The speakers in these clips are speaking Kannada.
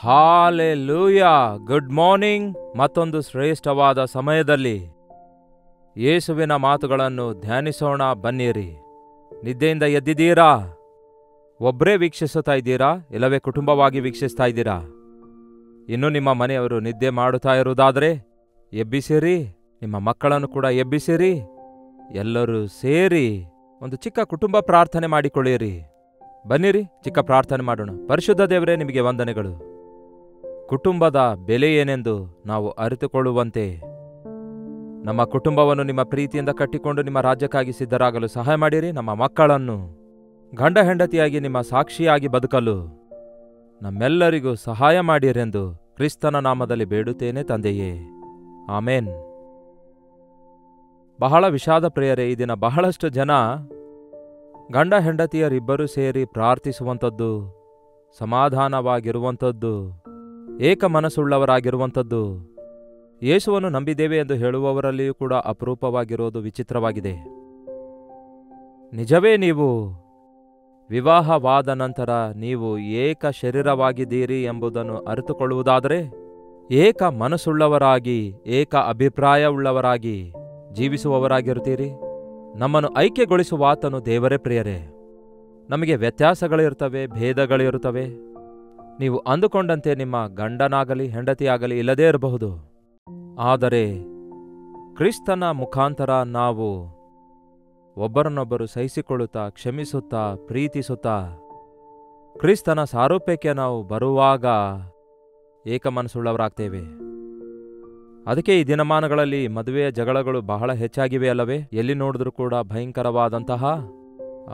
ಹಾಲೆಲೂಯಾ. Good morning. ಮತ್ತೊಂದು ಶ್ರೇಷ್ಠವಾದ ಸಮಯದಲ್ಲಿ ಯೇಸುವಿನ ಮಾತುಗಳನ್ನು ಧ್ಯಾನಿಸೋಣ ಬನ್ನಿರಿ. ನಿದ್ದೆಯಿಂದ ಎದ್ದಿದ್ದೀರಾ? ಒಬ್ಬರೇ ವೀಕ್ಷಿಸುತ್ತಾ ಇದ್ದೀರಾ, ಇಲ್ಲವೇ ಕುಟುಂಬವಾಗಿ ವೀಕ್ಷಿಸ್ತಾ ಇದ್ದೀರಾ? ಇನ್ನು ನಿಮ್ಮ ಮನೆಯವರು ನಿದ್ದೆ ಮಾಡುತ್ತಾ ಇರುವುದಾದರೆ ಎಬ್ಬಿಸಿರಿ, ನಿಮ್ಮ ಮಕ್ಕಳನ್ನು ಕೂಡ ಎಬ್ಬಿಸಿರಿ. ಎಲ್ಲರೂ ಸೇರಿ ಒಂದು ಚಿಕ್ಕ ಕುಟುಂಬ ಪ್ರಾರ್ಥನೆ ಮಾಡಿಕೊಳ್ಳಿರಿ. ಬನ್ನಿರಿ, ಚಿಕ್ಕ ಪ್ರಾರ್ಥನೆ ಮಾಡೋಣ. ಪರಿಶುದ್ಧ ದೇವರೇ, ನಿಮಗೆ ವಂದನೆಗಳು. ಕುಟುಂಬದ ಬೆಲೆ ಏನೆಂದು ನಾವು ಅರಿತುಕೊಳ್ಳುವಂತೆ ನಮ್ಮ ಕುಟುಂಬವನ್ನು ನಿಮ್ಮ ಪ್ರೀತಿಯಿಂದ ಕಟ್ಟಿಕೊಂಡು ನಿಮ್ಮ ರಾಜ್ಯಕ್ಕಾಗಿ ಸಿದ್ಧರಾಗಲು ಸಹಾಯ ಮಾಡಿರಿ. ನಮ್ಮ ಮಕ್ಕಳನ್ನು ಗಂಡ ಹೆಂಡತಿಯಾಗಿ ನಿಮ್ಮ ಸಾಕ್ಷಿಯಾಗಿ ಬದುಕಲು ನಮ್ಮೆಲ್ಲರಿಗೂ ಸಹಾಯ ಮಾಡಿರೆಂದು ಕ್ರಿಸ್ತನ ನಾಮದಲ್ಲಿ ಬೇಡುತ್ತೇನೆ ತಂದೆಯೇ, ಆಮೇನ್. ಬಹಳ ವಿಷಾದ ಪ್ರಿಯರೇ, ಈ ದಿನ ಬಹಳಷ್ಟು ಜನ ಗಂಡ ಹೆಂಡತಿಯರಿಬ್ಬರೂ ಸೇರಿ ಪ್ರಾರ್ಥಿಸುವಂಥದ್ದು, ಸಮಾಧಾನವಾಗಿರುವಂಥದ್ದು, ಏಕ ಮನಸ್ಸುಳ್ಳವರಾಗಿರುವಂಥದ್ದು, ಯೇಸುವನ್ನು ನಂಬಿದ್ದೇವೆ ಎಂದು ಹೇಳುವವರಲ್ಲಿಯೂ ಕೂಡ ಅಪರೂಪವಾಗಿರೋದು ವಿಚಿತ್ರವಾಗಿದೆ. ನಿಜವೇ ನೀವು ವಿವಾಹವಾದ ನಂತರ ನೀವು ಏಕ ಶರೀರವಾಗಿದ್ದೀರಿ ಎಂಬುದನ್ನು ಅರಿತುಕೊಳ್ಳುವುದಾದರೆ ಏಕ ಮನಸ್ಸುಳ್ಳವರಾಗಿ, ಏಕ ಅಭಿಪ್ರಾಯವುಳ್ಳವರಾಗಿ ಜೀವಿಸುವವರಾಗಿರುತ್ತೀರಿ. ನಮ್ಮನ್ನು ಐಕ್ಯಗೊಳಿಸುವ ಆತನು ದೇವರೇ ಪ್ರಿಯರೇ. ನಮಗೆ ವ್ಯತ್ಯಾಸಗಳಿರುತ್ತವೆ, ಭೇದಗಳಿರುತ್ತವೆ. ನೀವು ಅಂದುಕೊಂಡಂತೆ ನಿಮ್ಮ ಗಂಡನಾಗಲಿ ಹೆಂಡತಿಯಾಗಲಿ ಇಲ್ಲದೇ ಇರಬಹುದು. ಆದರೆ ಕ್ರಿಸ್ತನ ಮುಖಾಂತರ ನಾವು ಒಬ್ಬರನ್ನೊಬ್ಬರು ಸಹಿಸಿಕೊಳ್ಳುತ್ತಾ, ಕ್ಷಮಿಸುತ್ತಾ, ಪ್ರೀತಿಸುತ್ತಾ ಕ್ರಿಸ್ತನ ಸಾರೂಪ್ಯಕ್ಕೆ ನಾವು ಬರುವಾಗ ಏಕಮನಸ್ಸುಳ್ಳವರಾಗ್ತೇವೆ. ಅದಕ್ಕೆ ಈ ದಿನಮಾನಗಳಲ್ಲಿ ಮದುವೆಯ ಜಗಳಗಳು ಬಹಳ ಹೆಚ್ಚಾಗಿವೆ ಅಲ್ಲವೇ? ಎಲ್ಲಿ ನೋಡಿದ್ರೂ ಕೂಡ ಭಯಂಕರವಾದಂತಹ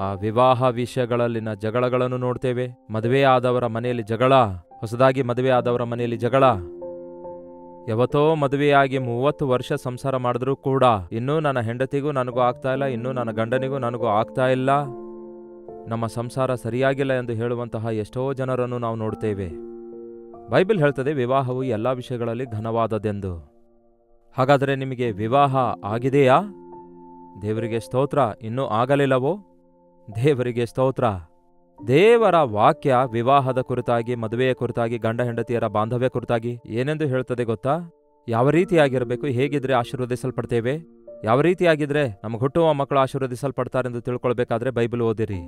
ಆ ವಿವಾಹ ವಿಷಯಗಳಲ್ಲಿನ ಜಗಳಗಳನ್ನು ನೋಡ್ತೇವೆ. ಮದುವೆಯಾದವರ ಮನೆಯಲ್ಲಿ ಜಗಳ, ಹೊಸದಾಗಿ ಮದುವೆಯಾದವರ ಮನೆಯಲ್ಲಿ ಜಗಳ. ಯಾವತ್ತೋ ಮದುವೆಯಾಗಿ 30 ವರ್ಷ ಸಂಸಾರ ಮಾಡಿದ್ರೂ ಕೂಡ ಇನ್ನೂ ನನ್ನ ಹೆಂಡತಿಗೂ ನನಗೂ ಆಗ್ತಾ ಇಲ್ಲ, ಇನ್ನೂ ನನ್ನ ಗಂಡನಿಗೂ ನನಗೂ ಆಗ್ತಾ ಇಲ್ಲ, ನಮ್ಮ ಸಂಸಾರ ಸರಿಯಾಗಿಲ್ಲ ಎಂದು ಹೇಳುವಂತಹ ಎಷ್ಟೋ ಜನರನ್ನು ನಾವು ನೋಡ್ತೇವೆ. ಬೈಬಲ್ ಹೇಳ್ತದೆ ವಿವಾಹವು ಎಲ್ಲ ವಿಷಯಗಳಲ್ಲಿ ಘನವಾದದೆಂದು. ಹಾಗಾದರೆ ನಿಮಗೆ ವಿವಾಹ ಆಗಿದೆಯಾ? ದೇವರಿಗೆ ಸ್ತೋತ್ರ. ಇನ್ನೂ ಆಗಲಿಲ್ಲವೋ? ದೇವರಿಗೆ ಸ್ತೋತ್ರ. ದೇವರ ವಾಕ್ಯ ವಿವಾಹದ ಕುರಿತಾಗಿ, ಮದುವೆಯ ಕುರಿತಾಗಿ, ಗಂಡ ಹೆಂಡತಿಯರ ಬಾಂಧವ್ಯ ಕುರಿತಾಗಿ ಏನೆಂದು ಹೇಳ್ತದೆ ಗೊತ್ತಾ? ಯಾವ ರೀತಿಯಾಗಿರಬೇಕು, ಹೇಗಿದ್ರೆ ಆಶೀರ್ವದಿಸಲ್ಪಡ್ತೇವೆ, ಯಾವ ರೀತಿಯಾಗಿದ್ರೆ ನಮಗೆ ಹುಟ್ಟುವ ಮಕ್ಕಳು ಆಶೀರ್ವದಿಸಲ್ಪಡ್ತಾರೆಂದು ತಿಳ್ಕೊಳ್ಬೇಕಾದ್ರೆ ಬೈಬಲ್ ಓದಿರಿ.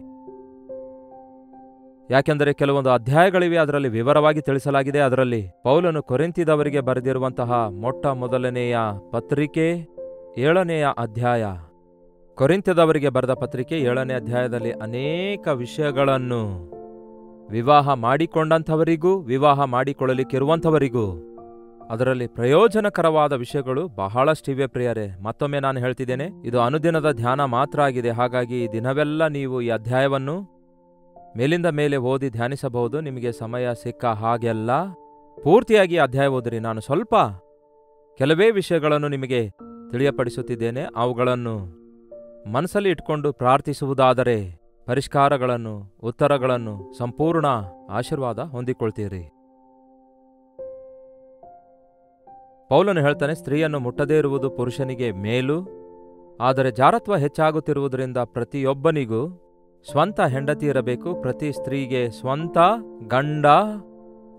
ಯಾಕೆಂದರೆ ಕೆಲವೊಂದು ಅಧ್ಯಾಯಗಳಿವೆ, ಅದರಲ್ಲಿ ವಿವರವಾಗಿ ತಿಳಿಸಲಾಗಿದೆ. ಅದರಲ್ಲಿ ಪೌಲನು ಕೊರಿಂಥದವರಿಗೆ ಬರೆದಿರುವಂತಹ ಮೊಟ್ಟ ಮೊದಲನೆಯ ಪತ್ರಿಕೆ 7ನೆಯ ಅಧ್ಯಾಯ, ಕೊರಿಂಥದವರಿಗೆ ಬರೆದ ಪತ್ರಿಕೆ 7ನೇ ಅಧ್ಯಾಯದಲ್ಲಿ ಅನೇಕ ವಿಷಯಗಳನ್ನು ವಿವಾಹ ಮಾಡಿಕೊಂಡಂಥವರಿಗೂ ವಿವಾಹ ಮಾಡಿಕೊಳ್ಳಲಿಕ್ಕಿರುವಂಥವರಿಗೂ ಅದರಲ್ಲಿ ಪ್ರಯೋಜನಕರವಾದ ವಿಷಯಗಳು ಬಹಳಷ್ಟಿವೆ ಪ್ರಿಯರೇ. ಮತ್ತೊಮ್ಮೆ ನಾನು ಹೇಳ್ತಿದ್ದೇನೆ, ಇದು ಅನುದಿನದ ಧ್ಯಾನ ಮಾತ್ರ ಆಗಿದೆ. ಹಾಗಾಗಿ ಈ ದಿನವೆಲ್ಲ ನೀವು ಈ ಅಧ್ಯಾಯವನ್ನು ಮೇಲಿಂದ ಮೇಲೆ ಓದಿ ಧ್ಯಾನಿಸಬಹುದು. ನಿಮಗೆ ಸಮಯ ಸಿಕ್ಕ ಹಾಗೆಲ್ಲ ಪೂರ್ತಿಯಾಗಿ ಅಧ್ಯಾಯ ಓದಿರಿ. ನಾನು ಸ್ವಲ್ಪ ಕೆಲವೇ ವಿಷಯಗಳನ್ನು ನಿಮಗೆ ತಿಳಿಯಪಡಿಸುತ್ತಿದ್ದೇನೆ. ಅವುಗಳನ್ನು ಮನಸ್ಸಲ್ಲಿ ಇಟ್ಕೊಂಡು ಪ್ರಾರ್ಥಿಸುವುದಾದರೆ ಪರಿಷ್ಕಾರಗಳನ್ನು, ಉತ್ತರಗಳನ್ನು, ಸಂಪೂರ್ಣ ಆಶೀರ್ವಾದ ಹೊಂದಿಕೊಳ್ತೀರಿ. ಪೌಲನು ಹೇಳ್ತಾನೆ, ಸ್ತ್ರೀಯನ್ನು ಮುಟ್ಟದೇ ಇರುವುದು ಪುರುಷನಿಗೆ ಮೇಲು. ಆದರೆ ಜಾರತ್ವ ಹೆಚ್ಚಾಗುತ್ತಿರುವುದರಿಂದ ಪ್ರತಿಯೊಬ್ಬನಿಗೂ ಸ್ವಂತ ಹೆಂಡತಿ ಇರಬೇಕು, ಪ್ರತಿ ಸ್ತ್ರೀಗೆ ಸ್ವಂತ ಗಂಡ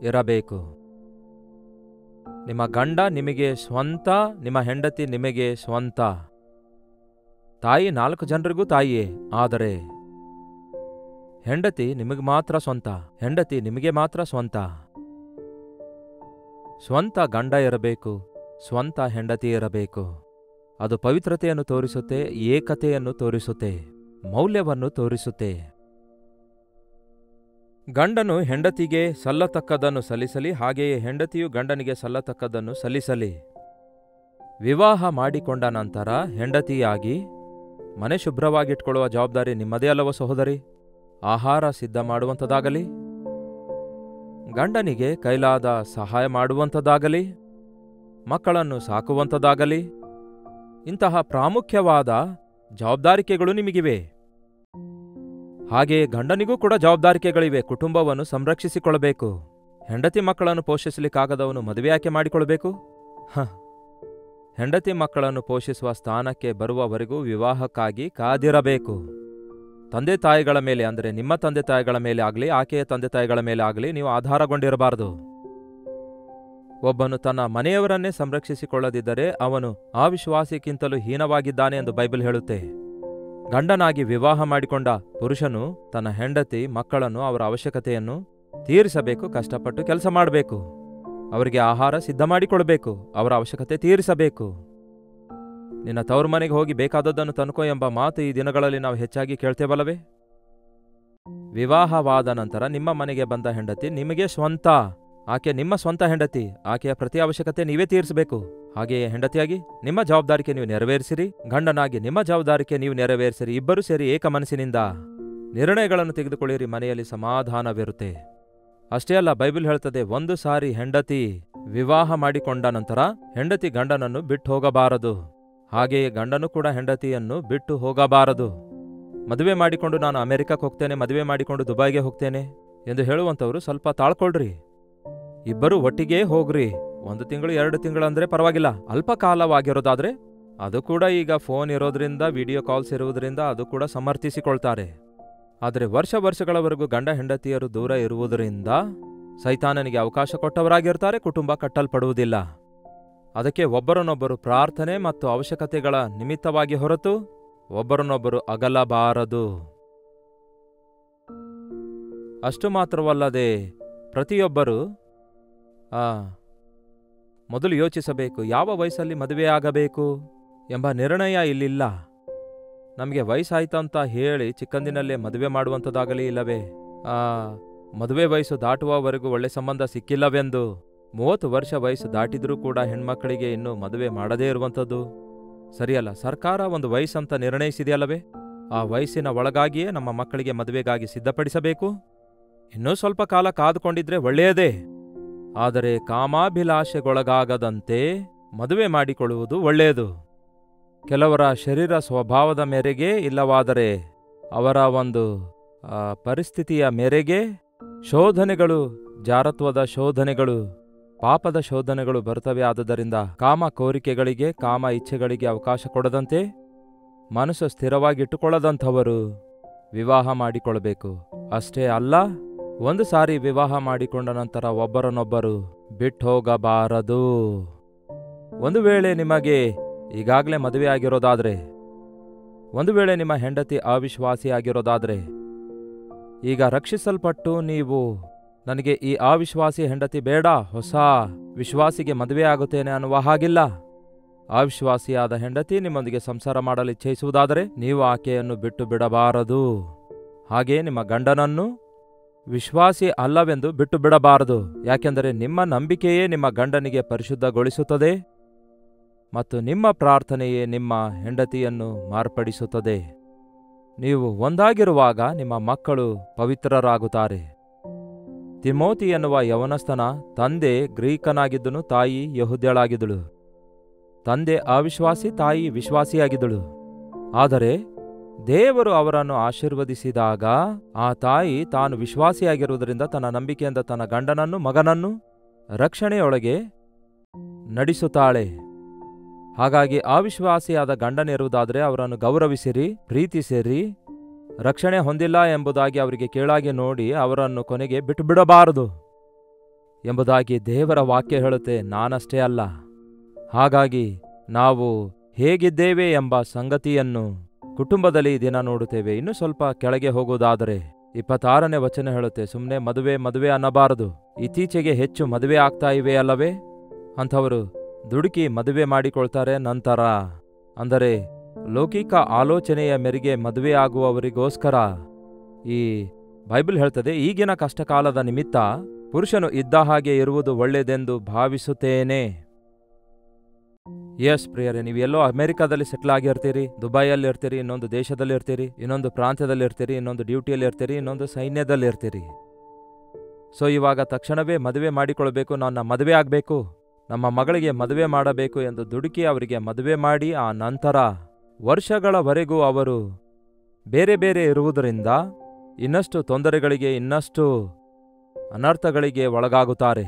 ಇರಬೇಕು. ನಿಮ್ಮ ಗಂಡ ನಿಮಗೆ ಸ್ವಂತ, ನಿಮ್ಮ ಹೆಂಡತಿ ನಿಮಗೆ ಸ್ವಂತ. ತಾಯಿ 4 ಜನರಿಗೂ ತಾಯಿಯೇ, ಆದರೆ ಹೆಂಡತಿ ನಿಮಗೆ ಮಾತ್ರ ಸ್ವಂತ, ಹೆಂಡತಿ ನಿಮಗೆ ಮಾತ್ರ ಸ್ವಂತ. ಸ್ವಂತ ಗಂಡ ಇರಬೇಕು, ಸ್ವಂತ ಹೆಂಡತಿ ಇರಬೇಕು. ಅದು ಪವಿತ್ರತೆಯನ್ನು ತೋರಿಸುತ್ತೆ, ಏಕತೆಯನ್ನು ತೋರಿಸುತ್ತೆ, ಮೌಲ್ಯವನ್ನು ತೋರಿಸುತ್ತೆ. ಗಂಡನು ಹೆಂಡತಿಗೆ ಸಲ್ಲತಕ್ಕದ್ದನ್ನು ಸಲ್ಲಿಸಲಿ, ಹಾಗೆಯೇ ಹೆಂಡತಿಯು ಗಂಡನಿಗೆ ಸಲ್ಲತಕ್ಕದ್ದನ್ನು ಸಲ್ಲಿಸಲಿ. ವಿವಾಹ ಮಾಡಿಕೊಂಡ ನಂತರ ಹೆಂಡತಿಯಾಗಿ ಮನೆ ಶುಭ್ರವಾಗಿಟ್ಕೊಳ್ಳುವ ಜವಾಬ್ದಾರಿ ನಿಮ್ಮದೇ ಅಲ್ಲವ ಸಹೋದರಿ? ಆಹಾರ ಸಿದ್ಧ ಮಾಡುವಂಥದ್ದಾಗಲಿ, ಗಂಡನಿಗೆ ಕೈಲಾದ ಸಹಾಯ ಮಾಡುವಂಥದ್ದಾಗಲಿ, ಮಕ್ಕಳನ್ನು ಸಾಕುವಂಥದ್ದಾಗಲಿ, ಇಂತಹ ಪ್ರಾಮುಖ್ಯವಾದ ಜವಾಬ್ದಾರಿಕೆಗಳು ನಿಮಗಿವೆ. ಹಾಗೆಯೇ ಗಂಡನಿಗೂ ಕೂಡ ಜವಾಬ್ದಾರಿಕೆಗಳಿವೆ. ಕುಟುಂಬವನ್ನು ಸಂರಕ್ಷಿಸಿಕೊಳ್ಳಬೇಕು. ಹೆಂಡತಿ ಮಕ್ಕಳನ್ನು ಪೋಷಿಸಲಿಕ್ಕಾಗದವನು ಮದುವೆ ಯಾಕೆ ಮಾಡಿಕೊಳ್ಬೇಕು? ಹೆಂಡತಿ ಮಕ್ಕಳನ್ನು ಪೋಷಿಸುವ ಸ್ಥಾನಕ್ಕೆ ಬರುವವರೆಗೂ ವಿವಾಹಕ್ಕಾಗಿ ಕಾದಿರಬೇಕು. ತಂದೆ ತಾಯಿಗಳ ಮೇಲೆ, ಅಂದರೆ ನಿಮ್ಮ ತಂದೆ ತಾಯಿಗಳ ಮೇಲೆ ಆಗಲಿ, ಆಕೆಯ ತಂದೆ ತಾಯಿಗಳ ಮೇಲೆ ಆಗಲಿ ನೀವು ಆಧಾರಗೊಂಡಿರಬಾರದು. ಒಬ್ಬನು ತನ್ನ ಮನೆಯವರನ್ನೇ ಸಂರಕ್ಷಿಸಿಕೊಳ್ಳದಿದ್ದರೆ ಅವನು ಅವಿಶ್ವಾಸಿಗಿಂತಲೂ ಹೀನವಾಗಿದ್ದಾನೆ ಎಂದು ಬೈಬಲ್ ಹೇಳುತ್ತೆ. ಗಂಡನಾಗಿ ವಿವಾಹ ಮಾಡಿಕೊಂಡ ಪುರುಷನು ತನ್ನ ಹೆಂಡತಿ ಮಕ್ಕಳನ್ನು ಅವರ ಅವಶ್ಯಕತೆಯನ್ನು ತೀರಿಸಬೇಕು, ಕಷ್ಟಪಟ್ಟು ಕೆಲಸ ಮಾಡಬೇಕು, ಅವರಿಗೆ ಆಹಾರ ಸಿದ್ಧ ಮಾಡಿಕೊಳ್ಬೇಕು, ಅವರ ಅವಶ್ಯಕತೆ ತೀರಿಸಬೇಕು. ನಿನ್ನ ತವರು ಮನೆಗೆ ಹೋಗಿ ಬೇಕಾದದ್ದನ್ನು ತನ್ಕೋ ಎಂಬ ಮಾತು ಈ ದಿನಗಳಲ್ಲಿ ನಾವು ಹೆಚ್ಚಾಗಿ ಕೇಳ್ತೇವಲ್ಲವೇ? ವಿವಾಹವಾದ ನಂತರ ನಿಮ್ಮ ಮನೆಗೆ ಬಂದ ಹೆಂಡತಿ ನಿಮಗೆ ಸ್ವಂತ, ಆಕೆ ನಿಮ್ಮ ಸ್ವಂತ ಹೆಂಡತಿ, ಆಕೆಯ ಪ್ರತಿ ಅವಶ್ಯಕತೆ ನೀವೇ ತೀರಿಸಬೇಕು. ಹಾಗೆಯೇ ಹೆಂಡತಿಯಾಗಿ ನಿಮ್ಮ ಜವಾಬ್ದಾರಿಕೆ ನೀವು ನೆರವೇರಿಸಿರಿ, ಗಂಡನಾಗಿ ನಿಮ್ಮ ಜವಾಬ್ದಾರಿಕೆ ನೀವು ನೆರವೇರಿಸಿರಿ. ಇಬ್ಬರೂ ಸೇರಿ ಏಕ ಮನಸ್ಸಿನಿಂದ ನಿರ್ಣಯಗಳನ್ನು ತೆಗೆದುಕೊಳ್ಳಿರಿ, ಮನೆಯಲ್ಲಿ ಸಮಾಧಾನವಿರುತ್ತೆ. ಅಷ್ಟೇ ಅಲ್ಲ, ಬೈಬಲ್ ಹೇಳ್ತದೆ, ಒಂದು ಸಾರಿ ಹೆಂಡತಿ ವಿವಾಹ ಮಾಡಿಕೊಂಡ ನಂತರ ಹೆಂಡತಿ ಗಂಡನನ್ನು ಬಿಟ್ಟು ಹೋಗಬಾರದು. ಹಾಗೆಯೇ ಗಂಡನು ಕೂಡ ಹೆಂಡತಿಯನ್ನು ಬಿಟ್ಟು ಹೋಗಬಾರದು. ಮದುವೆ ಮಾಡಿಕೊಂಡು ನಾನು ಅಮೆರಿಕಕ್ಕೆ ಹೋಗ್ತೇನೆ, ಮದುವೆ ಮಾಡಿಕೊಂಡು ದುಬೈಗೆ ಹೋಗ್ತೇನೆ ಎಂದು ಹೇಳುವಂಥವ್ರು ಸ್ವಲ್ಪ ತಾಳ್ಕೊಳ್ರಿ. ಇಬ್ಬರು ಒಟ್ಟಿಗೇ ಹೋಗ್ರಿ. 1 ತಿಂಗಳು 2 ತಿಂಗಳಂದ್ರೆ ಪರವಾಗಿಲ್ಲ. ಅಲ್ಪ ಕಾಲವಾಗಿರೋದಾದ್ರೆ ಅದು ಕೂಡ ಈಗ ಫೋನ್ ಇರೋದ್ರಿಂದ, ವಿಡಿಯೋ ಕಾಲ್ಸ್ ಇರುವುದರಿಂದ ಅದು ಕೂಡ ಸಮರ್ಥಿಸಿಕೊಳ್ತಾರೆ. ಆದರೆ ವರ್ಷಗಳವರೆಗೂ ಗಂಡ ಹೆಂಡತಿಯರು ದೂರ ಇರುವುದರಿಂದ ಸೈತಾನನಿಗೆ ಅವಕಾಶ ಕೊಟ್ಟವರಾಗಿರ್ತಾರೆ, ಕುಟುಂಬ ಕಟ್ಟಲ್ಪಡುವುದಿಲ್ಲ. ಅದಕ್ಕೆ ಒಬ್ಬರನ್ನೊಬ್ಬರು ಪ್ರಾರ್ಥನೆ ಮತ್ತು ಅವಶ್ಯಕತೆಗಳ ನಿಮಿತ್ತವಾಗಿ ಹೊರತು ಒಬ್ಬರನ್ನೊಬ್ಬರು ಅಗಲಬಾರದು. ಅಷ್ಟು ಮಾತ್ರವಲ್ಲದೆ ಪ್ರತಿಯೊಬ್ಬರು ಮೊದಲು ಯೋಚಿಸಬೇಕು, ಯಾವ ವಯಸ್ಸಲ್ಲಿ ಮದುವೆಯಾಗಬೇಕು ಎಂಬ ನಿರ್ಣಯ ಇಲ್ಲಿಲ್ಲ. ನಮಗೆ ವಯಸ್ಸಾಯ್ತಂತ ಹೇಳಿ ಚಿಕ್ಕಂದಿನಲ್ಲೇ ಮದುವೆ ಮಾಡುವಂಥದ್ದಾಗಲಿ, ಇಲ್ಲವೇ ಮದುವೆ ವಯಸ್ಸು ದಾಟುವವರೆಗೂ ಒಳ್ಳೆ ಸಂಬಂಧ ಸಿಕ್ಕಿಲ್ಲವೆಂದು 30 ವರ್ಷ ವಯಸ್ಸು ದಾಟಿದ್ರೂ ಕೂಡ ಹೆಣ್ಮಕ್ಕಳಿಗೆ ಇನ್ನೂ ಮದುವೆ ಮಾಡದೇ ಇರುವಂಥದ್ದು ಸರಿಯಲ್ಲ. ಸರ್ಕಾರ ಒಂದು ವಯಸ್ಸಂತ ನಿರ್ಣಯಿಸಿದೆಯಲ್ಲವೇ, ಆ ವಯಸ್ಸಿನ ಒಳಗಾಗಿಯೇ ನಮ್ಮ ಮಕ್ಕಳಿಗೆ ಮದುವೆಗಾಗಿ ಸಿದ್ಧಪಡಿಸಬೇಕು. ಇನ್ನೂ ಸ್ವಲ್ಪ ಕಾಲ ಕಾದುಕೊಂಡಿದ್ರೆ ಒಳ್ಳೆಯದೇ. ಆದರೆ ಕಾಮಾಭಿಲಾಷೆಗೊಳಗಾಗದಂತೆ ಮದುವೆ ಮಾಡಿಕೊಳ್ಳುವುದು ಒಳ್ಳೆಯದು. ಕೆಲವರ ಶರೀರ ಸ್ವಭಾವದ ಮೇರೆಗೆ, ಇಲ್ಲವಾದರೆ ಅವರ ಒಂದು ಪರಿಸ್ಥಿತಿಯ ಮೇರೆಗೆ ಶೋಧನೆಗಳು, ಜಾರತ್ವದ ಶೋಧನೆಗಳು, ಪಾಪದ ಶೋಧನೆಗಳು ಬರುತ್ತವೆ. ಆದುದರಿಂದ ಕಾಮ ಕೋರಿಕೆಗಳಿಗೆ, ಕಾಮ ಇಚ್ಛೆಗಳಿಗೆ ಅವಕಾಶ ಕೊಡದಂತೆ ಮನಸ್ಸು ಸ್ಥಿರವಾಗಿಟ್ಟುಕೊಳ್ಳದಂಥವರು ವಿವಾಹ ಮಾಡಿಕೊಳ್ಳಬೇಕು. ಅಷ್ಟೇ ಅಲ್ಲ, ಒಂದು ಸಾರಿ ವಿವಾಹ ಮಾಡಿಕೊಂಡ ನಂತರ ಒಬ್ಬರನ್ನೊಬ್ಬರು ಬಿಟ್ಟು ಹೋಗಬಾರದು. ಒಂದು ವೇಳೆ ನಿಮಗೆ ಈಗಾಗಲೇ ಮದುವೆ ಆಗಿರೋದಾದ್ರೆ, ಒಂದು ವೇಳೆ ನಿಮ್ಮ ಹೆಂಡತಿ ಅವಿಶ್ವಾಸಿಯಾಗಿರೋದಾದ್ರೆ, ಈಗ ರಕ್ಷಿಸಲ್ಪಟ್ಟು ನೀವು ನನಗೆ ಈ ಅವಿಶ್ವಾಸಿ ಹೆಂಡತಿ ಬೇಡ, ಹೊಸ ವಿಶ್ವಾಸಿಗೆ ಮದುವೆ ಆಗುತ್ತೇನೆ ಅನ್ನುವ ಹಾಗಿಲ್ಲ. ಅವಿಶ್ವಾಸಿಯಾದ ಹೆಂಡತಿ ನಿಮ್ಮೊಂದಿಗೆ ಸಂಸಾರ ಮಾಡಲು ಇಚ್ಛಿಸುವುದಾದರೆ ನೀವು ಆಕೆಯನ್ನು ಬಿಟ್ಟು ಬಿಡಬಾರದು. ಹಾಗೆಯೇ ನಿಮ್ಮ ಗಂಡನನ್ನು ವಿಶ್ವಾಸಿ ಅಲ್ಲವೆಂದು ಬಿಟ್ಟು ಬಿಡಬಾರದು. ಯಾಕೆಂದರೆ ನಿಮ್ಮ ನಂಬಿಕೆಯೇ ನಿಮ್ಮ ಗಂಡನಿಗೆ ಪರಿಶುದ್ಧಗೊಳಿಸುತ್ತದೆ ಮತ್ತು ನಿಮ್ಮ ಪ್ರಾರ್ಥನೆಯೇ ನಿಮ್ಮ ಹೆಂಡತಿಯನ್ನು ಮಾರ್ಪಡಿಸುತ್ತದೆ. ನೀವು ಒಂದಾಗಿರುವಾಗ ನಿಮ್ಮ ಮಕ್ಕಳು ಪವಿತ್ರರಾಗುತ್ತಾರೆ. ತಿಮೋತಿ ಎನ್ನುವ ಯವನಸ್ಥನ ತಂದೆ ಗ್ರೀಕನಾಗಿದ್ದನು, ತಾಯಿ ಯಹೂದ್ಯಳಾಗಿದ್ದಳು. ತಂದೆ ಅವಿಶ್ವಾಸಿ, ತಾಯಿ ವಿಶ್ವಾಸಿಯಾಗಿದ್ದಳು. ಆದರೆ ದೇವರು ಅವರನ್ನು ಆಶೀರ್ವದಿಸಿದಾಗ ಆ ತಾಯಿ ತಾನು ವಿಶ್ವಾಸಿಯಾಗಿರುವುದರಿಂದ ತನ್ನ ನಂಬಿಕೆಯಿಂದ ತನ್ನ ಗಂಡನನ್ನು, ಮಗನನ್ನು ರಕ್ಷಣೆಯೊಳಗೆ ನಡೆಸುತ್ತಾಳೆ. ಹಾಗಾಗಿ ಅವಿಶ್ವಾಸಿಯಾದ ಗಂಡನಿರುವುದಾದರೆ ಅವರನ್ನು ಗೌರವಿಸಿರಿ, ಪ್ರೀತಿಸಿರಿ. ರಕ್ಷಣೆ ಹೊಂದಿಲ್ಲ ಎಂಬುದಾಗಿ ಅವರಿಗೆ ಕೀಳಾಗಿ ನೋಡಿ ಅವರನ್ನು ಕೊನೆಗೆ ಬಿಟ್ಟು ಬಿಡಬಾರದು ಎಂಬುದಾಗಿ ದೇವರ ವಾಕ್ಯ ಹೇಳುತ್ತೆ, ನಾನಷ್ಟೇ ಅಲ್ಲ. ಹಾಗಾಗಿ ನಾವು ಹೇಗಿದ್ದೇವೆ ಎಂಬ ಸಂಗತಿಯನ್ನು ಕುಟುಂಬದಲ್ಲಿ ದಿನ ನೋಡುತ್ತೇವೆ. ಇನ್ನು ಸ್ವಲ್ಪ ಕೆಳಗೆ ಹೋಗುವುದಾದರೆ 26ನೇ ವಚನ ಹೇಳುತ್ತೆ, ಸುಮ್ಮನೆ ಮದುವೆ ಅನ್ನಬಾರದು. ಇತ್ತೀಚೆಗೆ ಹೆಚ್ಚು ಮದುವೆ ಆಗ್ತಾ ಇವೆ ಅಲ್ಲವೇ? ಅಂಥವರು ದುಡುಕಿ ಮದುವೆ ಮಾಡಿಕೊಳ್ತಾರೆ. ನಂತರ ಅಂದರೆ ಲೌಕಿಕ ಆಲೋಚನೆಯ ಮೇರೆಗೆ ಮದುವೆ ಆಗುವವರಿಗೋಸ್ಕರ ಈ ಬೈಬಲ್ ಹೇಳ್ತದೆ, ಈಗಿನ ಕಷ್ಟಕಾಲದ ನಿಮಿತ್ತ ಪುರುಷನು ಇದ್ದ ಹಾಗೆ ಇರುವುದು ಒಳ್ಳೆಯದೆಂದು ಭಾವಿಸುತ್ತೇನೆ. ಎಸ್ ಪ್ರಿಯರೇ, ನೀವು ಎಲ್ಲೋ ಅಮೆರಿಕಾದಲ್ಲಿ ಸೆಟ್ಲ್ ಆಗಿರ್ತೀರಿ, ದುಬೈಯಲ್ಲಿ ಇರ್ತೀರಿ, ಇನ್ನೊಂದು ದೇಶದಲ್ಲಿ ಇರ್ತೀರಿ, ಇನ್ನೊಂದು ಪ್ರಾಂತ್ಯದಲ್ಲಿ ಇರ್ತೀರಿ, ಇನ್ನೊಂದು ಡ್ಯೂಟಿಯಲ್ಲಿ ಇರ್ತೀರಿ, ಇನ್ನೊಂದು ಸೈನ್ಯದಲ್ಲಿ ಇರ್ತೀರಿ. ಸೊ ಇವಾಗ ತಕ್ಷಣವೇ ಮದುವೆ ಮಾಡಿಕೊಳ್ಬೇಕು, ನನ್ನ ಮದುವೆ ಆಗಬೇಕು, ನಮ್ಮ ಮಗಳಿಗೆ ಮದುವೆ ಮಾಡಬೇಕು ಎಂದು ದುಡುಕಿ ಅವರಿಗೆ ಮದುವೆ ಮಾಡಿ ಆ ನಂತರ ವರ್ಷಗಳವರೆಗೂ ಅವರು ಬೇರೆ ಬೇರೆ ಇರುವುದರಿಂದ ಇನ್ನಷ್ಟು ತೊಂದರೆಗಳಿಗೆ, ಇನ್ನಷ್ಟು ಅನರ್ಥಗಳಿಗೆ ಒಳಗಾಗುತ್ತಾರೆ.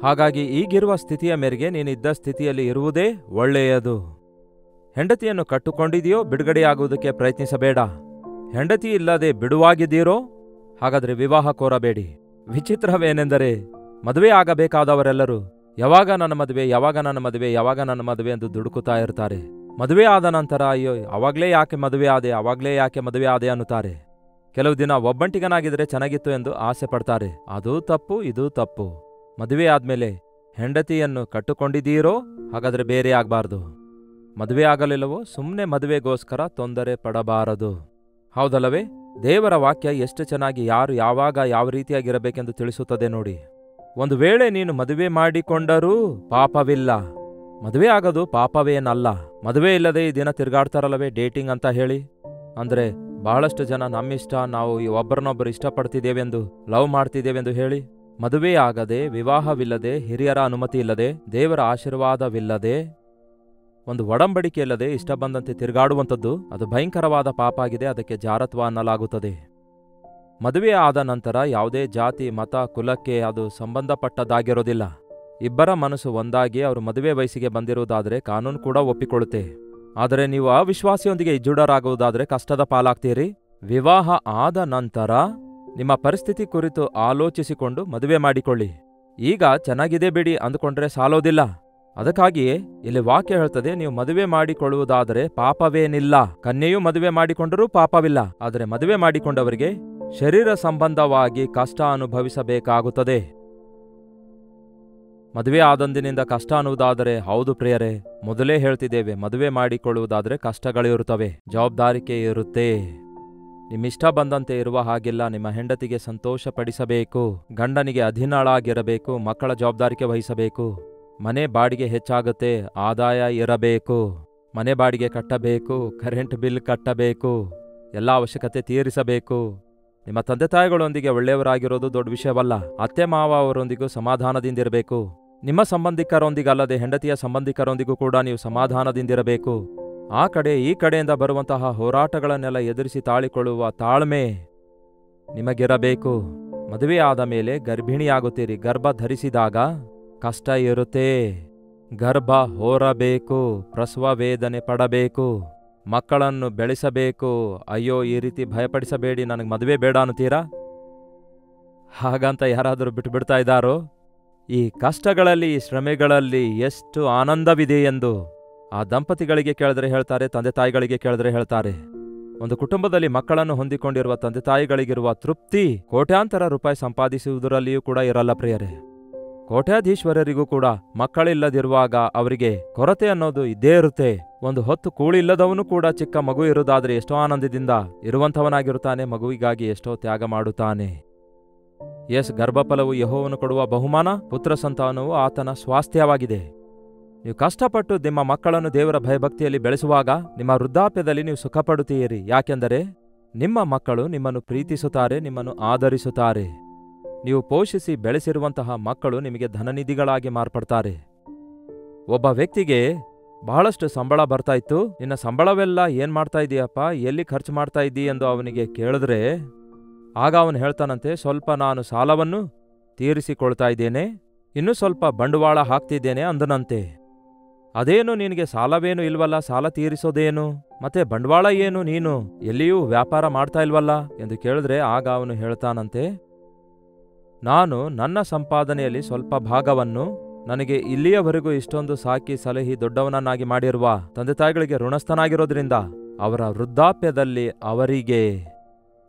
ಹಾಗಾಗಿ ಈಗಿರುವ ಸ್ಥಿತಿಯ ಮೇರೆಗೆ ನೀನಿದ್ದ ಸ್ಥಿತಿಯಲ್ಲಿ ಇರುವುದೇ ಒಳ್ಳೆಯದು. ಹೆಂಡತಿಯನ್ನು ಕಟ್ಟುಕೊಂಡಿದೆಯೋ ಬಿಡುಗಡೆಯಾಗುವುದಕ್ಕೆ ಪ್ರಯತ್ನಿಸಬೇಡ. ಹೆಂಡತಿ ಇಲ್ಲದೆ ಬಿಡುವಾಗಿದ್ದೀರೋ ಹಾಗಾದರೆ ವಿವಾಹ ಕೋರಬೇಡಿ. ವಿಚಿತ್ರವೇನೆಂದರೆ ಮದುವೆ ಆಗಬೇಕಾದವರೆಲ್ಲರೂ ಯಾವಾಗ ನನ್ನ ಮದುವೆ, ಯಾವಾಗ ನನ್ನ ಮದುವೆ, ಯಾವಾಗ ನನ್ನ ಮದುವೆ ಎಂದು ದುಡುಕುತ್ತಾ ಇರ್ತಾರೆ. ಮದುವೆ ಆದ ನಂತರ ಅಯ್ಯೋ ಅವಾಗ್ಲೇ ಯಾಕೆ ಮದುವೆ ಆದೆ, ಅವಾಗ್ಲೇ ಯಾಕೆ ಮದುವೆ ಆದೆ ಅನ್ನುತ್ತಾರೆ. ಕೆಲವು ದಿನ ಒಬ್ಬಂಟಿಗನಾಗಿದ್ರೆ ಚೆನ್ನಾಗಿತ್ತು ಎಂದು ಆಸೆ ಪಡ್ತಾರೆ. ಅದೂ ತಪ್ಪು, ಇದೂ ತಪ್ಪು. ಮದುವೆ ಆದ್ಮೇಲೆ ಹೆಂಡತಿಯನ್ನು ಕಟ್ಟುಕೊಂಡಿದ್ದೀರೋ ಹಾಗಾದ್ರೆ ಬೇರೆ ಆಗ್ಬಾರ್ದು. ಮದುವೆ ಆಗಲಿಲ್ಲವೋ ಸುಮ್ಮನೆ ಮದುವೆಗೋಸ್ಕರ ತೊಂದರೆ ಪಡಬಾರದು. ಹೌದಲ್ಲವೇ? ದೇವರ ವಾಕ್ಯ ಎಷ್ಟು ಚೆನ್ನಾಗಿ ಯಾರು ಯಾವಾಗ ಯಾವ ರೀತಿಯಾಗಿರಬೇಕೆಂದು ತಿಳಿಸುತ್ತದೆ ನೋಡಿ. ಒಂದು ವೇಳೆ ನೀನು ಮದುವೆ ಮಾಡಿಕೊಂಡರೂ ಪಾಪವಿಲ್ಲ. ಮದುವೆ ಆಗೋದು ಪಾಪವೇನಲ್ಲ. ಮದುವೆ ಇಲ್ಲದೆ ಈ ದಿನ ತಿರುಗಾಡ್ತಾರಲ್ಲವೇ ಡೇಟಿಂಗ್ ಅಂತ ಹೇಳಿ. ಅಂದ್ರೆ ಬಹಳಷ್ಟು ಜನ ನಮ್ಮಿಷ್ಟ, ನಾವು ಒಬ್ಬರನ್ನೊಬ್ಬರು ಇಷ್ಟಪಡ್ತಿದ್ದೇವೆಂದು, ಲವ್ ಮಾಡ್ತಿದ್ದೇವೆಂದು ಹೇಳಿ ಮದುವೆ ಆಗದೆ, ವಿವಾಹವಿಲ್ಲದೆ, ಹಿರಿಯರ ಅನುಮತಿ ಇಲ್ಲದೆ, ದೇವರ ಆಶೀರ್ವಾದವಿಲ್ಲದೆ, ಒಂದು ಒಡಂಬಡಿಕೆ ಇಲ್ಲದೆ ಇಷ್ಟ ಬಂದಂತೆ ತಿರುಗಾಡುವಂಥದ್ದು ಅದು ಭಯಂಕರವಾದ ಪಾಪ ಆಗಿದೆ. ಅದಕ್ಕೆ ಜಾರತ್ವ ಅನ್ನಲಾಗುತ್ತದೆ. ಮದುವೆ ಆದ ನಂತರ ಯಾವುದೇ ಜಾತಿ, ಮತ, ಕುಲಕ್ಕೆ ಅದು ಸಂಬಂಧಪಟ್ಟದ್ದಾಗಿರೋದಿಲ್ಲ. ಇಬ್ಬರ ಮನಸ್ಸು ಒಂದಾಗಿ ಅವರು ಮದುವೆ ವಯಸ್ಸಿಗೆ ಬಂದಿರುವುದಾದರೆ ಕಾನೂನು ಕೂಡ ಒಪ್ಪಿಕೊಳ್ಳುತ್ತೆ. ಆದರೆ ನೀವು ಅವಿಶ್ವಾಸಿಯೊಂದಿಗೆ ಇಜ್ಜುಡರಾಗುವುದಾದರೆ ಕಷ್ಟದ ಪಾಲಾಗ್ತೀರಿ. ವಿವಾಹ ಆದ ನಂತರ ನಿಮ್ಮ ಪರಿಸ್ಥಿತಿ ಕುರಿತು ಆಲೋಚಿಸಿಕೊಂಡು ಮದುವೆ ಮಾಡಿಕೊಳ್ಳಿ. ಈಗ ಚೆನ್ನಾಗಿದೆ ಬಿಡಿ ಅಂದುಕೊಂಡ್ರೆ ಸಾಲೋದಿಲ್ಲ. ಅದಕ್ಕಾಗಿಯೇ ಇಲ್ಲಿ ವಾಕ್ಯ ಹೇಳ್ತದೆ, ನೀವು ಮದುವೆ ಮಾಡಿಕೊಳ್ಳುವುದಾದರೆ ಪಾಪವೇನಿಲ್ಲ. ಕನ್ಯೆಯೂ ಮದುವೆ ಮಾಡಿಕೊಂಡರೂ ಪಾಪವಿಲ್ಲ. ಆದರೆ ಮದುವೆ ಮಾಡಿಕೊಂಡವರಿಗೆ ಶರೀರ ಸಂಬಂಧವಾಗಿ ಕಷ್ಟ ಅನುಭವಿಸಬೇಕಾಗುತ್ತದೆ. ಮದುವೆ ಆದಂದಿನಿಂದ ಕಷ್ಟ ಅನ್ನುವುದಾದರೆ ಹೌದು ಪ್ರಿಯರೇ, ಮೊದಲೇ ಹೇಳ್ತಿದ್ದೇವೆ, ಮದುವೆ ಮಾಡಿಕೊಳ್ಳುವುದಾದರೆ ಕಷ್ಟಗಳಿರುತ್ತವೆ, ಜವಾಬ್ದಾರಿಕೆ ಇರುತ್ತೆ. ನಿಮ್ಮಿಷ್ಟ ಬಂದಂತೆ ಇರುವ ಹಾಗಿಲ್ಲ. ನಿಮ್ಮ ಹೆಂಡತಿಗೆ ಸಂತೋಷ ಪಡಿಸಬೇಕು, ಗಂಡನಿಗೆ ಅಧೀನಳಾಗಿರಬೇಕು, ಮಕ್ಕಳ ಜವಾಬ್ದಾರಿಕೆ ವಹಿಸಬೇಕು. ಮನೆ ಬಾಡಿಗೆ ಹೆಚ್ಚಾಗುತ್ತೆ, ಆದಾಯ ಇರಬೇಕು. ಮನೆ ಬಾಡಿಗೆ ಕಟ್ಟಬೇಕು, ಕರೆಂಟ್ ಬಿಲ್ ಕಟ್ಟಬೇಕು, ಎಲ್ಲ ಅವಶ್ಯಕತೆ ತೀರಿಸಬೇಕು. ನಿಮ್ಮ ತಂದೆ ತಾಯಿಗಳೊಂದಿಗೆ ಒಳ್ಳೆಯವರಾಗಿರೋದು ದೊಡ್ಡ ವಿಷಯವಲ್ಲ. ಅತ್ತೆ ಮಾವ ಅವರೊಂದಿಗೂ ಸಮಾಧಾನದಿಂದಿರಬೇಕು. ನಿಮ್ಮ ಸಂಬಂಧಿಕರೊಂದಿಗಲ್ಲದೆ ಹೆಂಡತಿಯ ಸಂಬಂಧಿಕರೊಂದಿಗೂ ಕೂಡ ನೀವು ಸಮಾಧಾನದಿಂದಿರಬೇಕು. ಆ ಕಡೆ ಈ ಕಡೆಯಿಂದ ಬರುವಂತಹ ಹೋರಾಟಗಳನ್ನೆಲ್ಲ ಎದುರಿಸಿ ತಾಳಿಕೊಳ್ಳುವ ತಾಳ್ಮೆ ನಿಮಗಿರಬೇಕು. ಮದುವೆ ಆದ ಮೇಲೆ ಗರ್ಭಿಣಿಯಾಗುತ್ತೀರಿ. ಗರ್ಭ ಧರಿಸಿದಾಗ ಕಷ್ಟ ಇರುತ್ತೆ. ಗರ್ಭ ಹೊರಬೇಕು, ಪ್ರಸವ ವೇದನೆ ಪಡಬೇಕು, ಮಕ್ಕಳನ್ನು ಬೆಳೆಸಬೇಕು. ಅಯ್ಯೋ ಈ ರೀತಿ ಭಯಪಡಿಸಬೇಡಿ, ನನಗೆ ಮದುವೆ ಬೇಡ ಅನ್ನುತ್ತೀರಾ? ಹಾಗಂತ ಯಾರಾದರೂ ಬಿಟ್ಟುಬಿಡ್ತಾ ಇದ್ದಾರೋ? ಈ ಕಷ್ಟಗಳಲ್ಲಿ, ಈ ಶ್ರಮೆಗಳಲ್ಲಿ ಎಷ್ಟು ಆನಂದವಿದೆ ಎಂದು ಆ ದಂಪತಿಗಳಿಗೆ ಕೇಳಿದ್ರೆ ಹೇಳ್ತಾರೆ, ತಂದೆ ತಾಯಿಗಳಿಗೆ ಕೇಳಿದ್ರೆ ಹೇಳ್ತಾರೆ. ಒಂದು ಕುಟುಂಬದಲ್ಲಿ ಮಕ್ಕಳನ್ನು ಹೊಂದಿಕೊಂಡಿರುವ ತಂದೆ ತಾಯಿಗಳಿಗಿರುವ ತೃಪ್ತಿ ಕೋಟ್ಯಾಂತರ ರೂಪಾಯಿ ಸಂಪಾದಿಸುವುದರಲ್ಲಿಯೂ ಕೂಡ ಇರಲ್ಲ ಪ್ರಿಯರೇ. ಕೋಟ್ಯಾಧೀಶ್ವರರಿಗೂ ಕೂಡ ಮಕ್ಕಳಿಲ್ಲದಿರುವಾಗ ಅವರಿಗೆ ಕೊರತೆ ಅನ್ನೋದು ಇದ್ದೇ ಇರುತ್ತೆ. ಒಂದು ಹೊತ್ತು ಕೂಳಿಲ್ಲದವನು ಕೂಡ ಚಿಕ್ಕ ಮಗು ಇರುವುದಾದ್ರೆ ಎಷ್ಟೋ ಆನಂದದಿಂದ ಇರುವಂಥವನಾಗಿರುತ್ತಾನೆ, ಮಗುವಿಗಾಗಿ ಎಷ್ಟೋ ತ್ಯಾಗ ಮಾಡುತ್ತಾನೆ. ಗರ್ಭಫಲವು ಯೆಹೋವನು ಕೊಡುವ ಬಹುಮಾನ, ಪುತ್ರ ಸಂತಾನವು ಆತನ ಸ್ವಾಸ್ಥ್ಯವಾಗಿದೆ. ನೀವು ಕಷ್ಟಪಟ್ಟು ನಿಮ್ಮ ಮಕ್ಕಳನ್ನು ದೇವರ ಭಯಭಕ್ತಿಯಲ್ಲಿ ಬೆಳೆಸುವಾಗ ನಿಮ್ಮ ವೃದ್ಧಾಪ್ಯದಲ್ಲಿ ನೀವು ಸುಖಪಡುತ್ತೀರಿ. ಯಾಕೆಂದರೆ ನಿಮ್ಮ ಮಕ್ಕಳು ನಿಮ್ಮನ್ನು ಪ್ರೀತಿಸುತ್ತಾರೆ, ನಿಮ್ಮನ್ನು ಆದರಿಸುತ್ತಾರೆ. ನೀವು ಪೋಷಿಸಿ ಬೆಳೆಸಿರುವಂತಹ ಮಕ್ಕಳು ನಿಮಗೆ ಧನನಿಧಿಗಳಾಗಿ ಮಾರ್ಪಡ್ತಾರೆ. ಒಬ್ಬ ವ್ಯಕ್ತಿಗೆ ಬಹಳಷ್ಟು ಸಂಬಳ ಬರ್ತಾ ಇತ್ತು. ನಿನ್ನ ಸಂಬಳವೆಲ್ಲ ಏನ್ ಮಾಡ್ತಾ ಇದೀಯಪ್ಪ, ಎಲ್ಲಿ ಖರ್ಚು ಮಾಡ್ತಾ ಇದ್ದೀ ಎಂದು ಅವನಿಗೆ ಕೇಳಿದ್ರೆ ಆಗ ಅವನು ಹೇಳ್ತಾನಂತೆ, ಸ್ವಲ್ಪ ನಾನು ಸಾಲವನ್ನು ತೀರಿಸಿಕೊಳ್ತಾ ಇದ್ದೇನೆ, ಇನ್ನೂ ಸ್ವಲ್ಪ ಬಂಡವಾಳ ಹಾಕ್ತಿದ್ದೇನೆ ಅಂದನಂತೆ. ಅದೇನು ನಿನಗೆ ಸಾಲವೇನು ಇಲ್ವಲ್ಲ, ಸಾಲ ತೀರಿಸೋದೇನು, ಮತ್ತೆ ಬಂಡವಾಳ ಏನು, ನೀನು ಎಲ್ಲಿಯೂ ವ್ಯಾಪಾರ ಮಾಡ್ತಾ ಇಲ್ವಲ್ಲ ಎಂದು ಕೇಳಿದ್ರೆ ಆಗ ಅವನು ಹೇಳ್ತಾನಂತೆ, ನಾನು ನನ್ನ ಸಂಪಾದನೆಯಲ್ಲಿ ಸ್ವಲ್ಪ ಭಾಗವನ್ನು ನನಗೆ ಇಲ್ಲಿಯವರೆಗೂ ಇಷ್ಟೊಂದು ಸಾಕಿ ಸಲಹಿ ದೊಡ್ಡವನನ್ನಾಗಿ ಮಾಡಿರುವ ತಂದೆ ತಾಯಿಗಳಿಗೆ ಋಣಸ್ಥನಾಗಿರೋದ್ರಿಂದ ಅವರ ವೃದ್ಧಾಪ್ಯದಲ್ಲಿ ಅವರಿಗೆ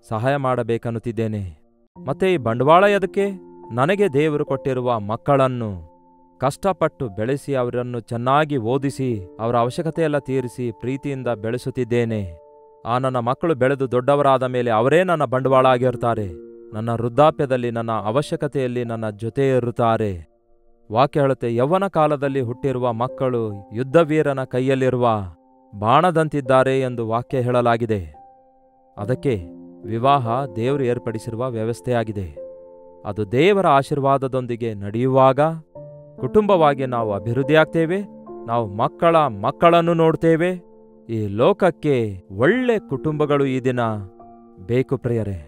ಸಹಾಯ ಮಾಡಬೇಕನ್ನುತ್ತಿದ್ದೇನೆ. ಮತ್ತೆ ಈ ಬಂಡವಾಳ ಎದಕ್ಕೆ? ನನಗೆ ದೇವರು ಕೊಟ್ಟಿರುವ ಮಕ್ಕಳನ್ನು ಕಷ್ಟಪಟ್ಟು ಬೆಳೆಸಿ ಅವರನ್ನು ಚೆನ್ನಾಗಿ ಓದಿಸಿ ಅವರ ಅವಶ್ಯಕತೆಯೆಲ್ಲ ತೀರಿಸಿ ಪ್ರೀತಿಯಿಂದ ಬೆಳೆಸುತ್ತಿದ್ದೇನೆ. ಆ ನನ್ನ ಮಕ್ಕಳು ಬೆಳೆದು ದೊಡ್ಡವರಾದ ಮೇಲೆ ಅವರೇ ನನ್ನ ಬಂಡವಾಳ ಆಗಿರ್ತಾರೆ. ನನ್ನ ವೃದ್ಧಾಪ್ಯದಲ್ಲಿ, ನನ್ನ ಅವಶ್ಯಕತೆಯಲ್ಲಿ ನನ್ನ ಜೊತೆ ಇರುತ್ತಾರೆ. ವಾಕ್ಯ ಹೇಳುತ್ತೆ, ಯೌವನ ಕಾಲದಲ್ಲಿ ಹುಟ್ಟಿರುವ ಮಕ್ಕಳು ಯುದ್ಧವೀರನ ಕೈಯಲ್ಲಿರುವ ಬಾಣದಂತಿದ್ದಾರೆ ಎಂದು ವಾಕ್ಯ ಹೇಳಲಾಗಿದೆ. ಅದಕ್ಕೆ ವಿವಾಹ ದೇವರು ಏರ್ಪಡಿಸಿರುವ ವ್ಯವಸ್ಥೆಯಾಗಿದೆ. ಅದು ದೇವರ ಆಶೀರ್ವಾದದೊಂದಿಗೆ ನಡೆಯುವಾಗ ಕುಟುಂಬವಾಗಿ ನಾವು ಅಭಿವೃದ್ಧಿಯಾಗ್ತೇವೆ. ನಾವು ಮಕ್ಕಳನ್ನು ನೋಡ್ತೇವೆ. ಈ ಲೋಕಕ್ಕೆ ಒಳ್ಳೆ ಕುಟುಂಬಗಳು ಈ ದಿನ ಬೇಕು ಪ್ರಿಯರೇ.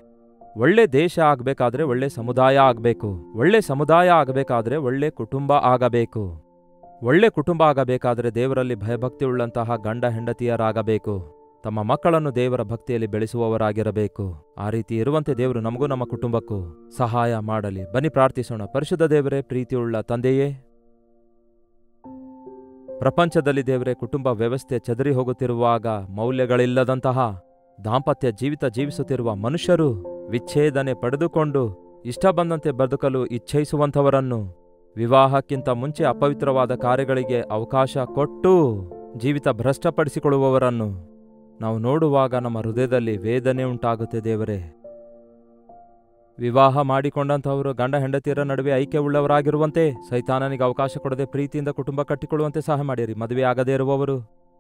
ಒಳ್ಳೆ ದೇಶ ಆಗಬೇಕಾದ್ರೆ ಒಳ್ಳೆ ಸಮುದಾಯ ಆಗಬೇಕು. ಒಳ್ಳೆ ಸಮುದಾಯ ಆಗಬೇಕಾದ್ರೆ ಒಳ್ಳೆ ಕುಟುಂಬ ಆಗಬೇಕು. ಒಳ್ಳೆ ಕುಟುಂಬ ಆಗಬೇಕಾದ್ರೆ ದೇವರಲ್ಲಿ ಭಯಭಕ್ತಿ ಉಳ್ಳಂತಹ ಗಂಡ ಹೆಂಡತಿಯರಾಗಬೇಕು. ತಮ್ಮ ಮಕ್ಕಳನ್ನು ದೇವರ ಭಕ್ತಿಯಲ್ಲಿ ಬೆಳೆಸುವವರಾಗಿರಬೇಕು. ಆ ರೀತಿ ಇರುವಂತೆ ದೇವರು ನಮಗೂ ನಮ್ಮ ಕುಟುಂಬಕ್ಕೂ ಸಹಾಯ ಮಾಡಲಿ. ಬನ್ನಿ ಪ್ರಾರ್ಥಿಸೋಣ. ಪರಿಶುದ್ಧ ದೇವರೇ, ಪ್ರೀತಿಯುಳ್ಳ ತಂದೆಯೇ, ಪ್ರಪಂಚದಲ್ಲಿ ದೇವರೇ ಕುಟುಂಬ ವ್ಯವಸ್ಥೆ ಚದರಿ ಹೋಗುತ್ತಿರುವಾಗ ಮೌಲ್ಯಗಳಿಲ್ಲದಂತಹ ದಾಂಪತ್ಯ ಜೀವಿತ ಜೀವಿಸುತ್ತಿರುವ ಮನುಷ್ಯರು ವಿಚ್ಛೇದನೆ ಪಡೆದುಕೊಂಡು ಇಷ್ಟ ಬಂದಂತೆ ಬದುಕಲು ಇಚ್ಛಯಿಸುವಂಥವರನ್ನು, ವಿವಾಹಕ್ಕಿಂತ ಮುಂಚೆ ಅಪವಿತ್ರವಾದ ಕಾರ್ಯಗಳಿಗೆ ಅವಕಾಶ ಕೊಟ್ಟು ಜೀವಿತ ಭ್ರಷ್ಟಪಡಿಸಿಕೊಳ್ಳುವವರನ್ನು ನಾವು ನೋಡುವಾಗ ನಮ್ಮ ಹೃದಯದಲ್ಲಿ ವೇದನೆ ಉಂಟಾಗುತ್ತೆ ದೇವರೇ. ವಿವಾಹ ಮಾಡಿಕೊಂಡಂಥವರು ಗಂಡ ಹೆಂಡತಿಯರ ನಡುವೆ ಐಕ್ಯವುಳ್ಳವರಾಗಿರುವಂತೆ, ಸೈತಾನನಿಗೆ ಅವಕಾಶ ಕೊಡದೆ ಪ್ರೀತಿಯಿಂದ ಕುಟುಂಬ ಕಟ್ಟಿಕೊಳ್ಳುವಂತೆ ಸಹಾಯ ಮಾಡಿರಿ. ಮದುವೆ ಆಗದೇ ಇರುವವರು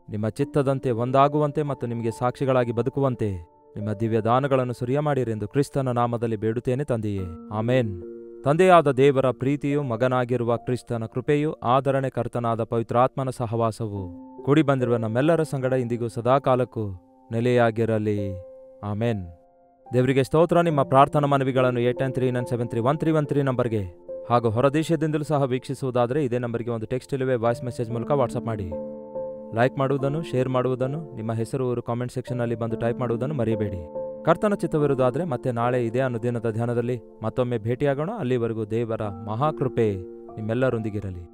ನಿಮ್ಮ ಚಿತ್ತದಂತೆ ಒಂದಾಗುವಂತೆ ಮತ್ತು ನಿಮಗೆ ಸಾಕ್ಷಿಗಳಾಗಿ ಬದುಕುವಂತೆ ನಿಮ್ಮ ದಿವ್ಯ ದಾನಗಳನ್ನು ಸುರಿಯ ಮಾಡಿರೆಂದು ಕ್ರಿಸ್ತನ ನಾಮದಲ್ಲಿ ಬೇಡುತ್ತೇನೆ ತಂದೆಯೇ, ಆಮೇನ್. ತಂದೆಯಾದ ದೇವರ ಪ್ರೀತಿಯು, ಮಗನಾಗಿರುವ ಕ್ರಿಸ್ತನ ಕೃಪೆಯು, ಆದರಣೆ ಕರ್ತನಾದ ಪವಿತ್ರಾತ್ಮನ ಸಹವಾಸವು ಕೂಡಿ ಬಂದಿರುವ ನಮ್ಮೆಲ್ಲರ ಸಂಗಡ ಇಂದಿಗೂ ಸದಾಕಾಲಕ್ಕೂ ನೆಲೆಯಾಗಿರಲಿ. ಆಮೇನ್. ದೇವರಿಗೆ ಸ್ತೋತ್ರ. ನಿಮ್ಮ ಪ್ರಾರ್ಥನಾ ಮನವಿಗಳನ್ನು 8939731313 ನಂಬರ್ಗೆ ಹಾಗೂ ಹೊರದೇಶದಿಂದಲೂ ಸಹ ವೀಕ್ಷಿಸುವುದಾದರೆ ಇದೇ ನಂಬರ್ಗೆ ಒಂದು ಟೆಕ್ಸ್ಟ್ ಇಲ್ಲವೇ ವಾಯ್ಸ್ ಮೆಸೇಜ್ ಮೂಲಕ ವಾಟ್ಸಪ್ ಮಾಡಿ. ಲೈಕ್ ಮಾಡುವುದನ್ನು, ಶೇರ್ ಮಾಡುವುದನ್ನು, ನಿಮ್ಮ ಹೆಸರು ಊರು ಕಾಮೆಂಟ್ ಸೆಕ್ಷನ್ನಲ್ಲಿ ಬಂದು ಟೈಪ್ ಮಾಡುವುದನ್ನು ಮರೆಯಬೇಡಿ. ಕರ್ತನ ಚಿತ್ತವಿರುವುದಾದರೆ ಮತ್ತೆ ನಾಳೆ ಇದೇ ಅನುದಿನದ ಧ್ಯಾನದಲ್ಲಿ ಮತ್ತೊಮ್ಮೆ ಭೇಟಿಯಾಗೋಣ. ಅಲ್ಲಿವರೆಗೂ ದೇವರ ಮಹಾಕೃಪೆ ನಿಮ್ಮೆಲ್ಲರೊಂದಿಗಿರಲಿ.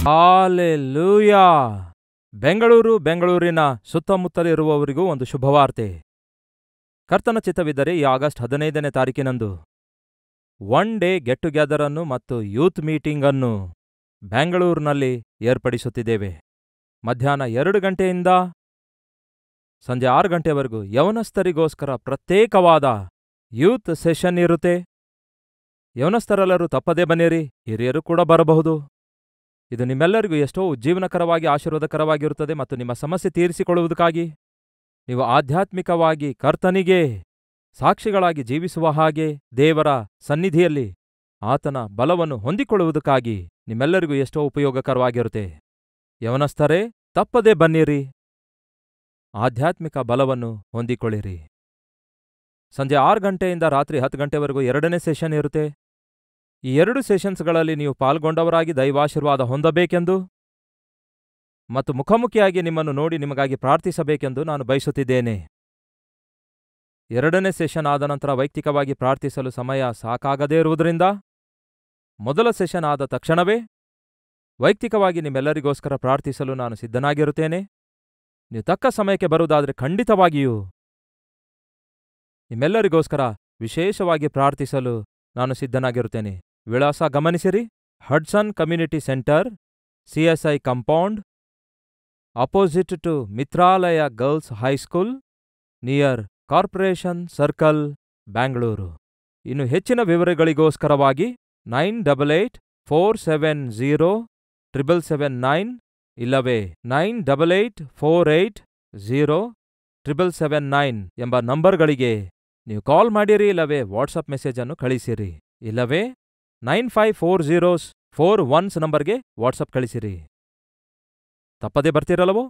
ಹಾಲೆಲೂಯಾ! ಬೆಂಗಳೂರಿನ ಸುತ್ತಮುತ್ತಲಿರುವವರಿಗೂ ಒಂದು ಶುಭವಾರ್ತೆ. ಕರ್ತನ ಚಿತ್ತವಿದ್ದರೆ ಈ ಆಗಸ್ಟ್ 15ನೇ ತಾರೀಕಿನಂದು ಒನ್ ಡೇ ಗೆಟ್ ಟುಗೆದರ್ ಅನ್ನು ಮತ್ತು ಯೂತ್ ಮೀಟಿಂಗ್ ಅನ್ನು ಬೆಂಗಳೂರಿನಲ್ಲಿ ಏರ್ಪಡಿಸುತ್ತಿದ್ದೇವೆ. ಮಧ್ಯಾಹ್ನ 2 ಗಂಟೆಯಿಂದ ಸಂಜೆ 6 ಗಂಟೆವರೆಗೂ ಯವನಸ್ಥರಿಗೋಸ್ಕರ ಪ್ರತ್ಯೇಕವಾದ ಯೂತ್ ಸೆಷನ್ ಇರುತ್ತೆ. ಯವನಸ್ಥರೆಲ್ಲರೂ ತಪ್ಪದೇ ಬನ್ನಿರಿ, ಹಿರಿಯರು ಕೂಡ ಬರಬಹುದು. ಇದು ನಿಮ್ಮೆಲ್ಲರಿಗೂ ಎಷ್ಟೋ ಉಜ್ಜೀವನಕರವಾಗಿ ಆಶೀರ್ವಾದಕರವಾಗಿರುತ್ತದೆ ಮತ್ತು ನಿಮ್ಮ ಸಮಸ್ಯೆ ತೀರಿಸಿಕೊಳ್ಳುವುದಕ್ಕಾಗಿ, ನೀವು ಆಧ್ಯಾತ್ಮಿಕವಾಗಿ ಕರ್ತನಿಗೆ ಸಾಕ್ಷಿಗಳಾಗಿ ಜೀವಿಸುವ ಹಾಗೆ ದೇವರ ಸನ್ನಿಧಿಯಲ್ಲಿ ಆತನ ಬಲವನ್ನು ಹೊಂದಿಕೊಳ್ಳುವುದಕ್ಕಾಗಿ ನಿಮ್ಮೆಲ್ಲರಿಗೂ ಎಷ್ಟೋ ಉಪಯೋಗಕರವಾಗಿರುತ್ತೆ. ಯವನಸ್ಥರೇ, ತಪ್ಪದೇ ಬನ್ನಿರಿ, ಆಧ್ಯಾತ್ಮಿಕ ಬಲವನ್ನು ಹೊಂದಿಕೊಳ್ಳಿರಿ. ಸಂಜೆ 6 ಗಂಟೆಯಿಂದ ರಾತ್ರಿ 10 ಗಂಟೆವರೆಗೂ 2ನೇ ಸೆಷನ್ ಇರುತ್ತೆ. ಈ 2 ಸೆಷನ್ಸ್ಗಳಲ್ಲಿ ನೀವು ಪಾಲ್ಗೊಂಡವರಾಗಿ ದೈವಾಶೀರ್ವಾದ ಹೊಂದಬೇಕೆಂದು ಮತ್ತು ಮುಖಾಮುಖಿಯಾಗಿ ನಿಮ್ಮನ್ನು ನೋಡಿ ನಿಮಗಾಗಿ ಪ್ರಾರ್ಥಿಸಬೇಕೆಂದು ನಾನು ಬಯಸುತ್ತಿದ್ದೇನೆ. 2ನೇ ಸೆಷನ್ ಆದ ನಂತರ ವೈಯಕ್ತಿಕವಾಗಿ ಪ್ರಾರ್ಥಿಸಲು ಸಮಯ ಸಾಕಾಗದೇ ಇರುವುದರಿಂದ ಮೊದಲ ಸೆಷನ್ ಆದ ತಕ್ಷಣವೇ ವೈಯಕ್ತಿಕವಾಗಿ ನಿಮ್ಮೆಲ್ಲರಿಗೋಸ್ಕರ ಪ್ರಾರ್ಥಿಸಲು ನಾನು ಸಿದ್ಧನಾಗಿರುತ್ತೇನೆ. ನೀವು ತಕ್ಕ ಸಮಯಕ್ಕೆ ಬರುವುದಾದರೆ ಖಂಡಿತವಾಗಿಯೂ ನಿಮ್ಮೆಲ್ಲರಿಗೋಸ್ಕರ ವಿಶೇಷವಾಗಿ ಪ್ರಾರ್ಥಿಸಲು ನಾನು ಸಿದ್ಧನಾಗಿರುತ್ತೇನೆ. ವಿಳಾಸ ಗಮನಿಸಿರಿ. Hudson community centre, CSI compound, opposite to Mitralaya girls high school, near corporation circle, Bangalore. ಇನ್ನು ಹೆಚ್ಚಿನ ವಿವರಗಳಿಗೋಸ್ಕರವಾಗಿ 9884707779 ಇಲ್ಲವೇ 9884807779 ಎಂಬ ನಂಬರ್ಗಳಿಗೆ ನೀವು ಕಾಲ್ ಮಾಡಿರಿ, ಇಲ್ಲವೇ ವಾಟ್ಸಪ್ ಮೆಸೇಜನ್ನು ಕಳಿಸಿರಿ, ಇಲ್ಲವೇ 954041 ನಂಬರ್ಗೆ ವಾಟ್ಸಪ್ ಕಳಿಸಿರಿ. ತಪ್ಪದೇ ಬರ್ತಿರಲ್ಲವೋ?